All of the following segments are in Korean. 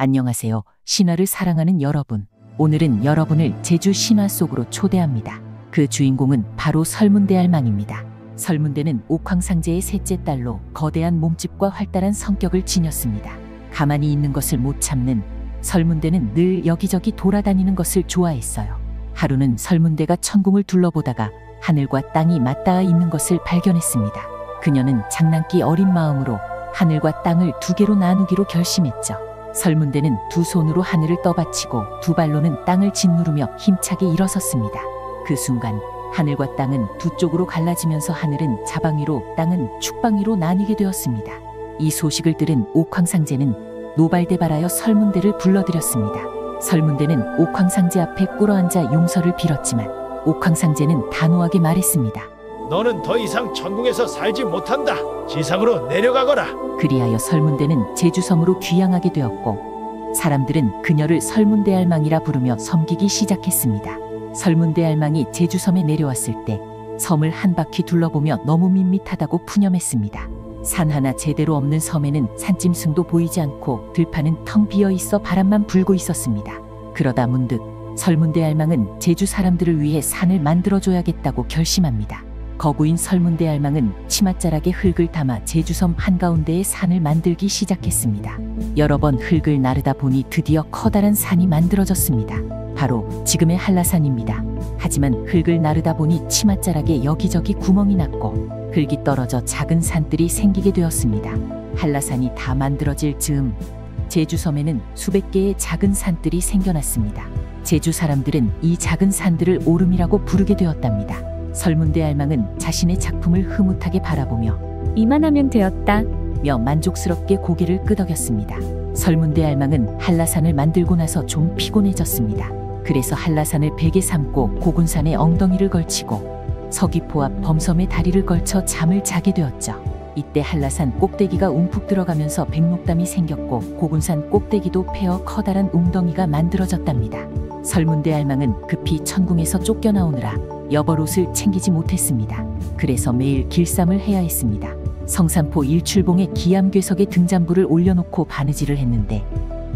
안녕하세요. 신화를 사랑하는 여러분. 오늘은 여러분을 제주 신화 속으로 초대합니다. 그 주인공은 바로 설문대할망입니다. 설문대는 옥황상제의 셋째 딸로 거대한 몸집과 활달한 성격을 지녔습니다. 가만히 있는 것을 못 참는 설문대는 늘 여기저기 돌아다니는 것을 좋아했어요. 하루는 설문대가 천궁을 둘러보다가 하늘과 땅이 맞닿아 있는 것을 발견했습니다. 그녀는 장난기 어린 마음으로 하늘과 땅을 두 개로 나누기로 결심했죠. 설문대는 두 손으로 하늘을 떠받치고 두 발로는 땅을 짓누르며 힘차게 일어섰습니다. 그 순간 하늘과 땅은 두 쪽으로 갈라지면서 하늘은 자방위로 땅은 축방위로 나뉘게 되었습니다. 이 소식을 들은 옥황상제는 노발대발하여 설문대를 불러들였습니다. 설문대는 옥황상제 앞에 꿇어앉아 용서를 빌었지만 옥황상제는 단호하게 말했습니다. 너는 더 이상 천궁에서 살지 못한다. 지상으로 내려가거라. 그리하여 설문대는 제주섬으로 귀향하게 되었고 사람들은 그녀를 설문대할망이라 부르며 섬기기 시작했습니다. 설문대할망이 제주섬에 내려왔을 때 섬을 한 바퀴 둘러보며 너무 밋밋하다고 푸념했습니다. 산 하나 제대로 없는 섬에는 산짐승도 보이지 않고 들판은 텅 비어 있어 바람만 불고 있었습니다. 그러다 문득 설문대할망은 제주 사람들을 위해 산을 만들어줘야겠다고 결심합니다. 거구인 설문대할망은 치맛자락에 흙을 담아 제주섬 한가운데에 산을 만들기 시작했습니다. 여러 번 흙을 나르다 보니 드디어 커다란 산이 만들어졌습니다. 바로 지금의 한라산입니다. 하지만 흙을 나르다 보니 치맛자락에 여기저기 구멍이 났고 흙이 떨어져 작은 산들이 생기게 되었습니다. 한라산이 다 만들어질 즈음 제주섬에는 수백 개의 작은 산들이 생겨났습니다. 제주 사람들은 이 작은 산들을 오름이라고 부르게 되었답니다. 설문대할망은 자신의 작품을 흐뭇하게 바라보며 이만하면 되었다 며 만족스럽게 고개를 끄덕였습니다. 설문대할망은 한라산을 만들고 나서 좀 피곤해졌습니다. 그래서 한라산을 베개 삼고 고군산에 엉덩이를 걸치고 서귀포 앞 범섬에 다리를 걸쳐 잠을 자게 되었죠. 이때 한라산 꼭대기가 움푹 들어가면서 백록담이 생겼고 고군산 꼭대기도 패어 커다란 웅덩이가 만들어졌답니다. 설문대할망은 급히 천궁에서 쫓겨나오느라 여벌옷을 챙기지 못했습니다. 그래서 매일 길쌈을 해야 했습니다. 성산포 일출봉에 기암괴석에 등잔불을 올려놓고 바느질을 했는데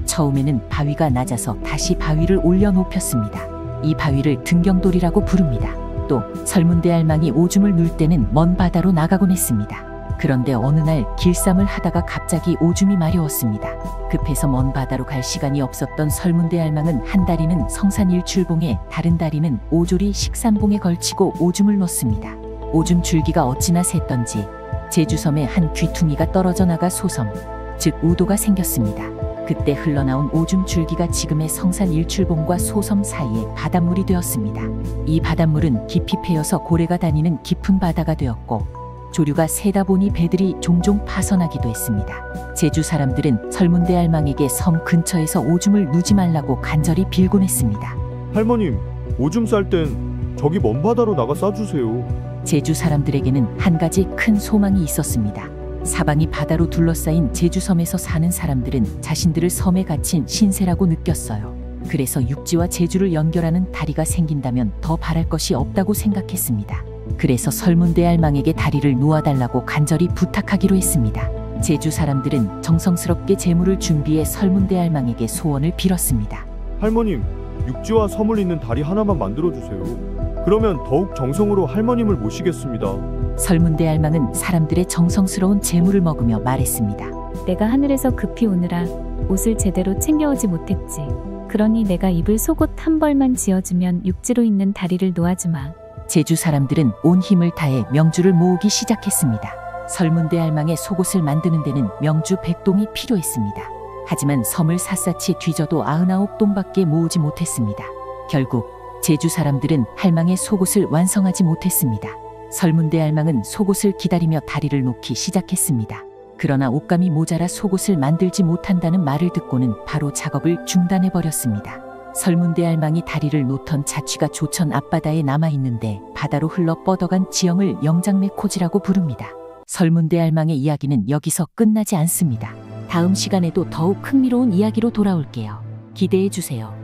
처음에는 바위가 낮아서 다시 바위를 올려놓혔습니다. 이 바위를 등경돌이라고 부릅니다. 또 설문대할망이 오줌을 눌 때는 먼 바다로 나가곤 했습니다. 그런데 어느 날 길쌈을 하다가 갑자기 오줌이 마려웠습니다. 급해서 먼 바다로 갈 시간이 없었던 설문대할망은 한 다리는 성산 일출봉에 다른 다리는 오조리 식산봉에 걸치고 오줌을 놓습니다. 오줌 줄기가 어찌나 샜던지 제주섬에 한 귀퉁이가 떨어져 나가 소섬, 즉 우도가 생겼습니다. 그때 흘러나온 오줌 줄기가 지금의 성산 일출봉과 소섬 사이에 바닷물이 되었습니다. 이 바닷물은 깊이 패여서 고래가 다니는 깊은 바다가 되었고 조류가 세다 보니 배들이 종종 파선하기도 했습니다. 제주 사람들은 설문대할망에게 섬 근처에서 오줌을 누지 말라고 간절히 빌곤 했습니다. 할머님, 오줌 쌀 땐 저기 먼 바다로 나가 싸주세요. 제주 사람들에게는 한 가지 큰 소망이 있었습니다. 사방이 바다로 둘러싸인 제주섬에서 사는 사람들은 자신들을 섬에 갇힌 신세라고 느꼈어요. 그래서 육지와 제주를 연결하는 다리가 생긴다면 더 바랄 것이 없다고 생각했습니다. 그래서 설문대할망에게 다리를 놓아달라고 간절히 부탁하기로 했습니다. 제주 사람들은 정성스럽게 제물을 준비해 설문대할망에게 소원을 빌었습니다. 할머님, 육지와 섬을 잇는 다리 하나만 만들어주세요. 그러면 더욱 정성으로 할머님을 모시겠습니다. 설문대할망은 사람들의 정성스러운 제물을 먹으며 말했습니다. 내가 하늘에서 급히 오느라 옷을 제대로 챙겨오지 못했지. 그러니 내가 입을 속옷 한 벌만 지어주면 육지로 있는 다리를 놓아주마. 제주 사람들은 온 힘을 다해 명주를 모으기 시작했습니다. 설문대할망의 속옷을 만드는 데는 명주 100동이 필요했습니다. 하지만 섬을 샅샅이 뒤져도 99동밖에 모으지 못했습니다. 결국 제주 사람들은 할망의 속옷을 완성하지 못했습니다. 설문대할망은 속옷을 기다리며 다리를 놓기 시작했습니다. 그러나 옷감이 모자라 속옷을 만들지 못한다는 말을 듣고는 바로 작업을 중단해버렸습니다. 설문대할망이 다리를 놓던 자취가 조천 앞바다에 남아있는데 바다로 흘러 뻗어간 지형을 영장매코지라고 부릅니다. 설문대할망의 이야기는 여기서 끝나지 않습니다. 다음 시간에도 더욱 흥미로운 이야기로 돌아올게요. 기대해주세요.